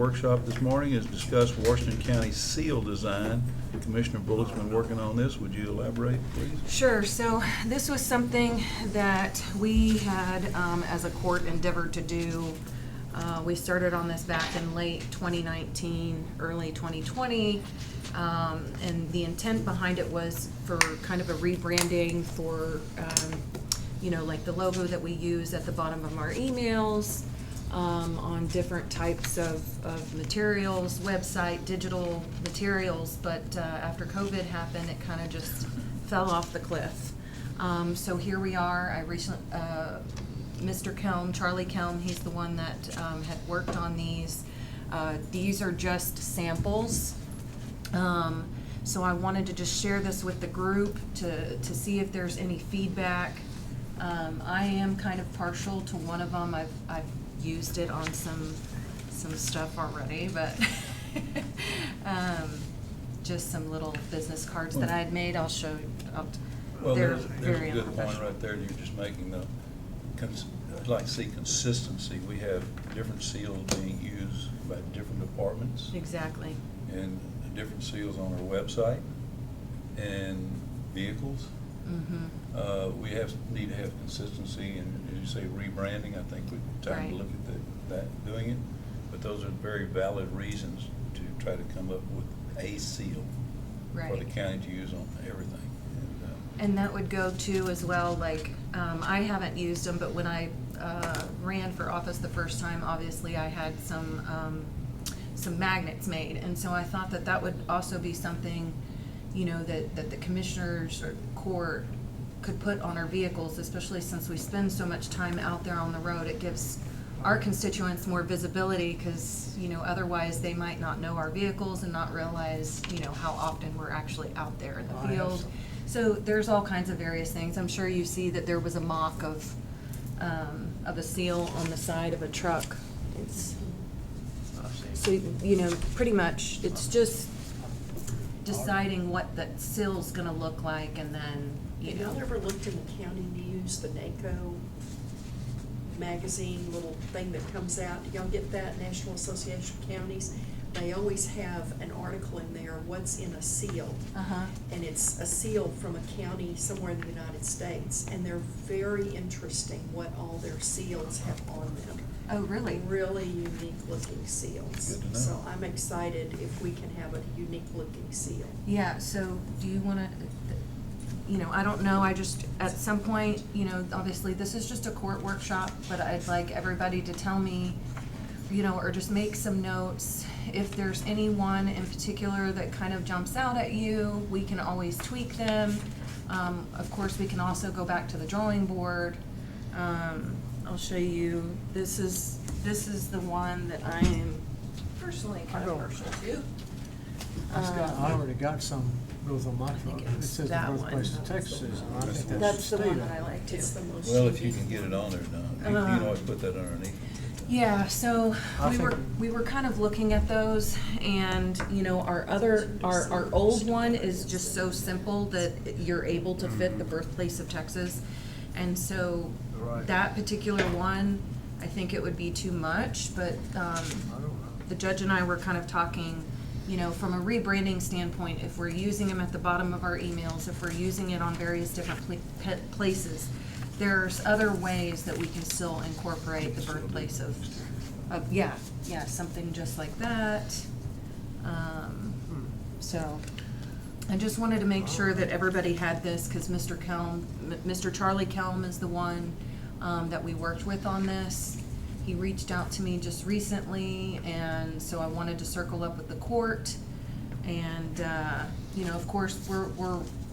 workshop this morning is discuss Washington County seal design. Commissioner Bullock's been working on this. Would you elaborate, please? Sure. So this was something that we had, as a court, endeavored to do. We started on this back in late 2019, early 2020, and the intent behind it was for kind of a rebranding for, like the logo that we use at the bottom of our emails, on different types of materials, website, digital materials, but after COVID happened, it kind of just fell off the cliff. So here we are. I recently, Mr. Kelm, Charlie Kelm, he's the one that had worked on these. These are just samples. So I wanted to just share this with the group to see if there's any feedback. I am kind of partial to one of them. I've used it on some stuff already, but just some little business cards that I had made. I'll show. Well, they're there's very a good point unprofessional. right there. You're just making the, I'd like to see consistency. We have different seals being used by different departments Exactly. and different seals on our website and vehicles. Mm-hmm. We need to have consistency, and as you say, rebranding. I think we're time Right. to look at doing it. But those are very valid reasons to try to come up with a seal for the Right. county to use on everything. And that would go to as well, like, I haven't used them, but when I ran for office the first time, obviously I had some magnets made. And so I thought that would also be something, that the commissioners or court could put on our vehicles, especially since we spend so much time out there on the road. It gives our constituents more visibility because, otherwise they might not know our vehicles and not realize, how often we're actually out there in the field. So there's all kinds of various things. I'm sure you see that there was a mock of a seal on the side of a truck. So, pretty much it's just deciding what that seal's gonna look like, and then, Have y'all ever looked in the county news, the NACO magazine, little thing that comes out? Do y'all get that, National Association of Counties? They always have an article in there, what's in a seal. Uh-huh. And it's a seal from a county somewhere in the United States. And they're very interesting what all their seals have on them. Oh, really? Really unique looking seals. Good to know. So I'm excited if we can have a unique looking seal. Yeah, so do you wanna, I don't know, I just, at some point, obviously this is just a court workshop, but I'd like everybody to tell me, or just make some notes. If there's anyone in particular that kind of jumps out at you, we can always tweak them. Of course, we can also go back to the drawing board. I'll show you, this is the one that I am personally kind of partial to. I already got some growth on my truck. it It was says the that birthplace one. of Texas, and I think That's the state one of that I it. like too. It's the most Well, if you unique. can get it on there, Don, you can always put that underneath. Yeah, so I we think- were kind of looking at those, and our old one is just so simple that you're able to fit the birthplace of Texas. And so Right. that particular one, I think it would be too much, but I don't know. the judge and I were kind of talking, from a rebranding standpoint, if we're using them at the bottom of our emails, if we're using it on various different places, there's other ways that we can still incorporate the birthplace of something just like that. So I just wanted to make sure that everybody had this, because Mr. Charlie Kelm is the one that we worked with on this. He reached out to me just recently, and so I wanted to circle up with the court. And, of course,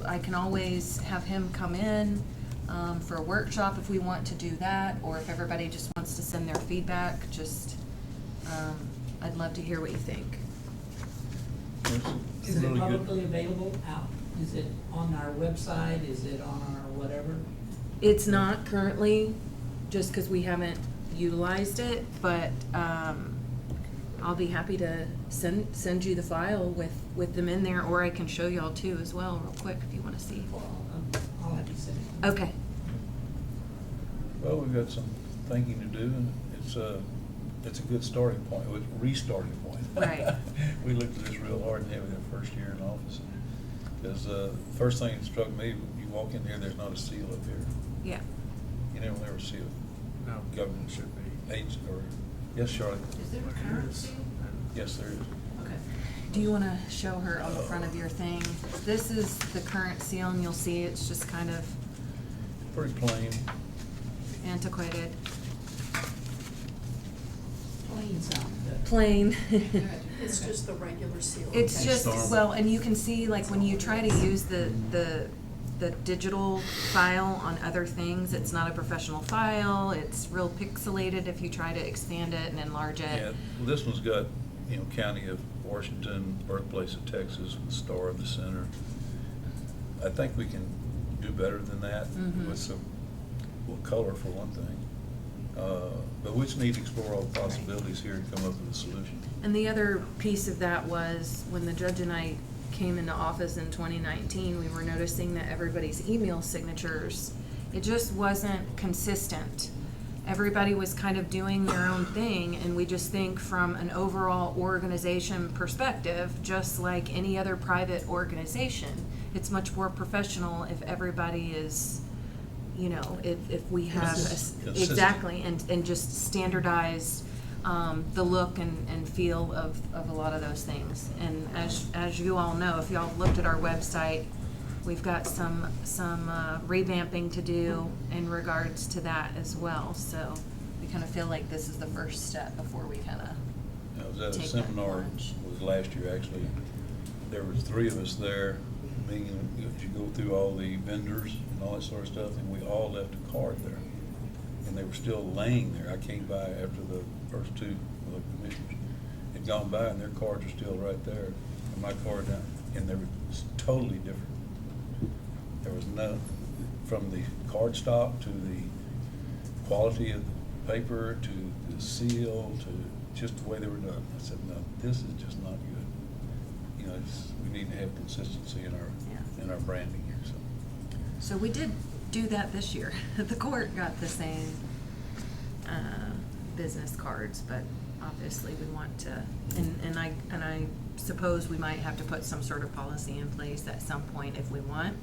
I can always have him come in for a workshop if we want to do that, or if everybody just wants to send their feedback, I'd love to hear what you think. It's Is it really good. publicly available out? Is it on our website? Is it on our whatever? It's not currently, just because we haven't utilized it, but I'll be happy to send you the file with them in there, or I can show y'all too as well, real quick, if you want to see. Well, I'll have you send it. Okay. Well, we've got some thinking to do, and it's it's a good starting point, a restarting point. Right. We looked at this real hard and heavy that first year in office. Because first thing that struck me, you walk in here, there's not a seal up here. Yeah. You never see a No, government should be. agent or, yes, Charlotte? Is there a currency? Yes, there is. Okay. Do you want to show her on the front of your thing? This is the current seal, and you'll see it's just kind of Pretty plain. antiquated. Plain sound. Plain. It's just the regular seal. It's Okay. just, Storm. well, and you can see, like, when you try to use the digital file on other things, it's not a professional file, it's real pixelated if you try to expand it and enlarge Yeah, it. this one's got, County of Washington, birthplace of Texas, with the star in the center. I think we can do better than that Mhm. with some, well, color for one thing. But we just need to explore all the possibilities here and come up with a solution. And the other piece of that was, when the judge and I came into office in 2019, we were noticing that everybody's email signatures, it just wasn't consistent. Everybody was kind of doing their own thing, and we just think from an overall organization perspective, just like any other private organization, it's much more professional if everybody is, if we have, Consistent. exactly, and just standardized the look and feel of a lot of those things. And as you all know, if y'all looked at our website, we've got some revamping to do in regards to that as well. So we kind of feel like this is the first step before we kind of, I was at a Take that seminar, plunge. it was last year actually. There was 3 of us there, meaning you go through all the vendors and all that sort of stuff, and we all left a card there. And they were still laying there. I came by after the first 2 of the commissioners had gone by, and their cards are still right there. And my card, and they were totally different. There was no, from the card stock to the quality of the paper to the seal to just the way they were done. I said, no, this is just not good. We need to have consistency in our branding here, so. so we did do that this year. The court got the same business cards, but obviously we want to, and I suppose we might have to put some sort of policy in place at some point if we want.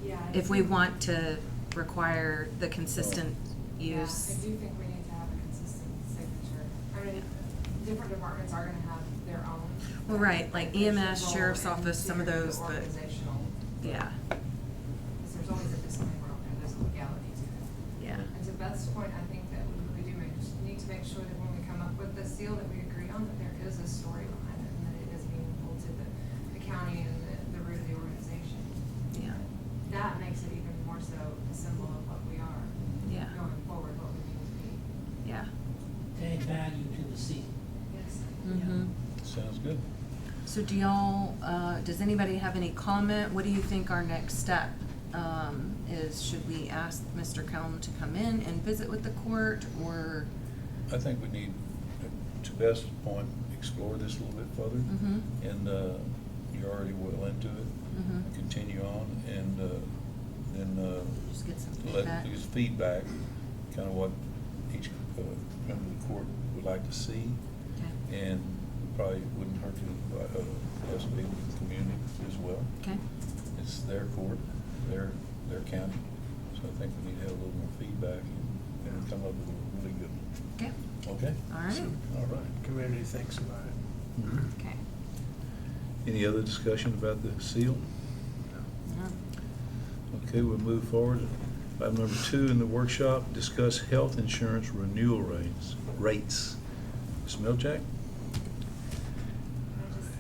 Yeah. If we want to require the consistent Yeah, use. I do think we need to have a consistent signature. I mean, different departments are gonna have their own. Well, right, like They should EMS, roll Sheriff's Office, some of into those, but, Organizational, yeah, because there's always a disclaimer on there, there's a legality to it. yeah. And to Beth's point, I think that we need to make sure that when we come up with the seal, that we agree on that there is a story behind it, and that it is meaningful to the county and the root of the organization. Yeah. That makes it even more so a symbol of what we are Yeah. going forward, what we need to be. Yeah. Add value to the seal. Yes. Mm-hmm. Sounds good. So do y'all, does anybody have any comment? What do you think our next step is? Should we ask Mr. Kelm to come in and visit with the court, or? I think we need, to Beth's point, explore this a little bit further. Mhm. And you're already well into it. Mhm. Continue on, and then Just get some let, feedback. use feedback, kind of what each member of the court would like to see. Okay. And probably wouldn't hurt to have some people in the community as well. Okay. It's their court, their county, so I think we need to have a little more feedback and come up with a really good one. Okay. Okay? All right. All right. Community thinks about it. Okay. Any other discussion about the seal? Yeah. Okay, we'll move forward. Item number 2 in the workshop, discuss health insurance renewal rates. Ms. Milchak?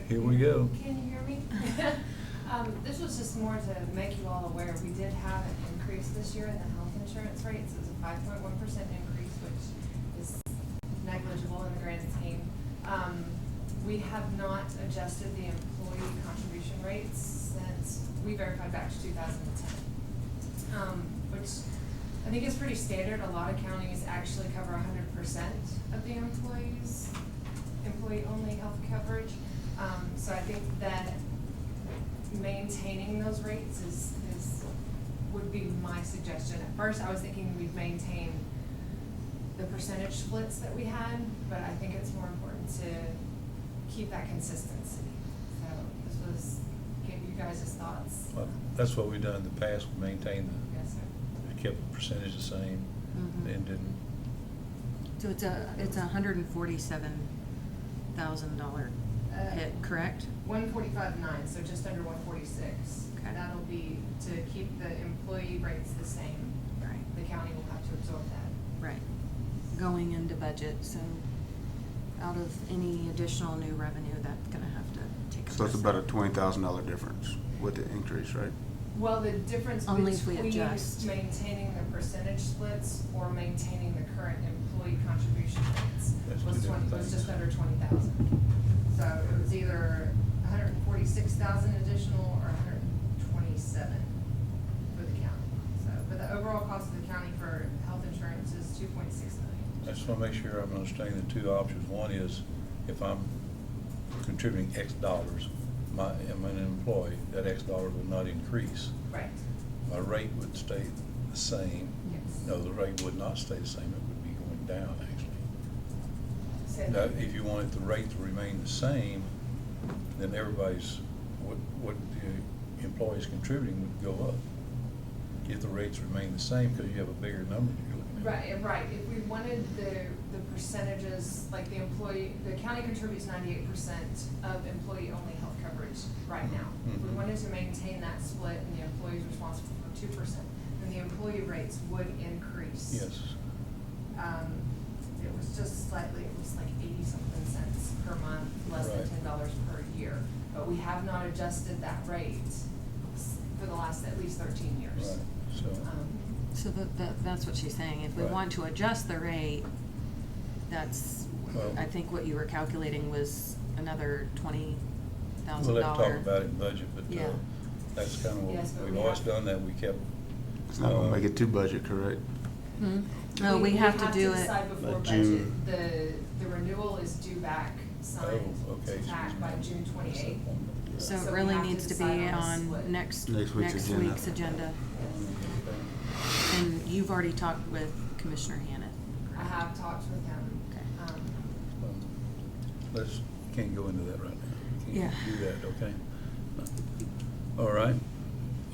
Here we go. Can you hear me? This was just more to make you all aware, we did have an increase this year in the health insurance rates. It was a 5.1% increase, which is negligible in the grand scheme. We have not adjusted the employee contribution rates since we verified back to 2010, which I think is pretty standard. A lot of counties actually cover 100% of the employees' employee-only health coverage. So I think that maintaining those rates would be my suggestion. At first, I was thinking we'd maintain the the percentage splits that we had, but I think it's more important to keep that consistency. So this was, get you guys' thoughts. Well, that's what we've done in the past, we maintained Yes, sir. the, kept the percentage the same Mhm. and didn't, So it's a $147,000 hit, correct? 145.9, so just under 146. Okay. That'll be to keep the employee rates the same. Right. The county will have to absorb that. Right. Going into budget, so out of any additional new revenue, that's gonna have to take a So it's about a percent. $20,000 difference with the increase, right? Well, the difference Only if we between adjust. maintaining the percentage splits or maintaining the current employee contribution rates That's was two different was things. just under 20,000. So it was either 146,000 additional or 127 for the county. So, but the overall cost of the county for health insurance is 2.6 million. I just wanna make sure I'm understanding the two options. One is if I'm contributing X dollars, I'm an employee, that X dollars will not increase. Right. My rate would stay the same. Yes. No, the rate would not stay the same, it would be going down, actually. Say Now, that- if you wanted the rate to remain the same, then everybody's, what the employees contributing would go up. If the rates remain the same, because you have a bigger number you're looking at. Right. If we wanted the percentages, like the county contributes 98% of employee-only health coverage right now. If we Mhm. wanted to maintain that split and the employee's responsible for 2%, then the employee rates would increase. Yes. It was just slightly, it was like 80-something cents per month, less than Right. $10 per year. But we have not adjusted that rate for the last at least 13 years. Right, so, So that's what she's saying. If we Right. want to adjust the rate, that's, Well- I think what you were calculating was another $20,000. we'll have to talk about it in budget, but Yeah. that's kind of Yes, but what, we've we always have- done that, we kept. It's not gonna make it to budget, correct? Hmm? No, we have to do it. decide before By budget. June. The renewal is due back, signed, Oh, okay. to tack by June 28th. So So it we really have to needs to be decide on the on split. next Next week's agenda. agenda. Okay. And you've already talked with Commissioner Hannah. I have talked with him. Okay. Let's, can't go into that right now. Yeah. Can't do that, okay? All right,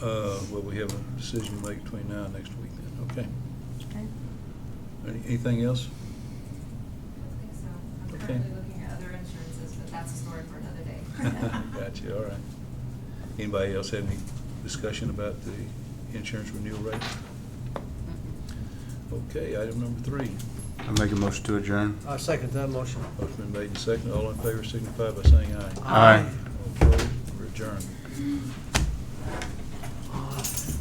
well, we have a decision to make between now and next week then, okay? Okay. Anything else? I don't think so. I'm Okay. currently looking at other insurances, but that's a story for another day. Gotcha, all right. Anybody else have any discussion about the insurance renewal rate? Okay, item number 3. I make a motion to adjourn. I second that motion. Motion been made and seconded. All in favor signify by saying aye. Aye.